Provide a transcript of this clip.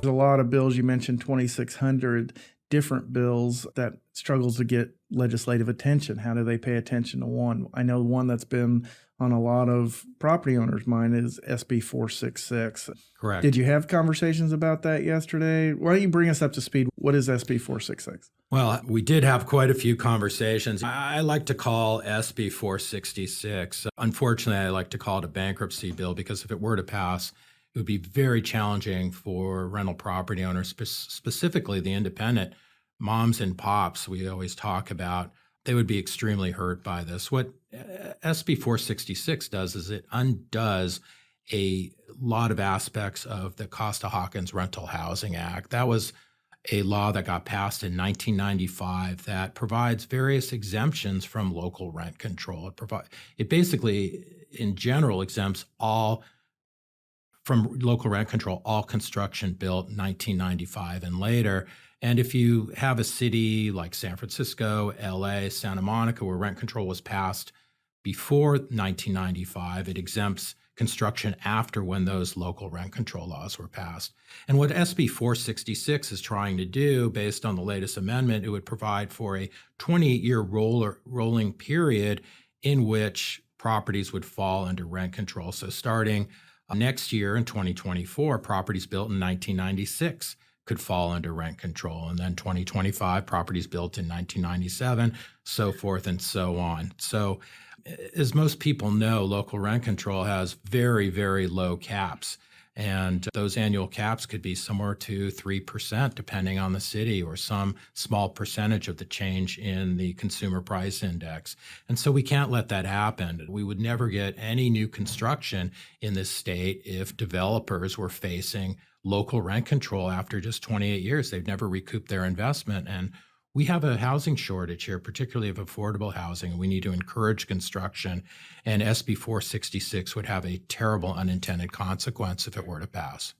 There's a lot of bills. You mentioned 2,600 different bills that struggles to get legislative attention. How do they pay attention to one? I know one that's been on a lot of property owners' mind is SB 466. Correct. Did you have conversations about that yesterday? Why don't you bring us up to speed? What is SB 466? Well, we did have quite a few conversations. I like to call SB 466. Unfortunately, I like to call it a bankruptcy bill because if it were to pass, it would be very challenging for rental property owners, specifically the independent moms and pops we always talk about. They would be extremely hurt by this. What SB 466 does is it undoes a lot of aspects of the Costa-Hawkins Rental Housing Act. That was a law that got passed in 1995 that provides various exemptions from local rent control. It basically, in general, exempts all from local rent control, all construction built 1995 and later. And if you have a city like San Francisco, LA, Santa Monica, where rent control was passed before 1995, it exempts construction after when those local rent control laws were passed. And what SB 466 is trying to do, based on the latest amendment, it would provide for a 28-year rolling period in which properties would fall under rent control. So starting next year in 2024, properties built in 1996 could fall under rent control. And then 2025, properties built in 1997, so forth and so on. So as most people know, local rent control has very, very low caps. And those annual caps could be somewhere to 3%, depending on the city, or some small percentage of the change in the consumer price index. And so we can't let that happen. We would never get any new construction in this state if developers were facing local rent control after just 28 years. They've never recouped their investment. And we have a housing shortage here, particularly of affordable housing, and we need to encourage construction. And SB 466 would have a terrible unintended consequence if it were to pass.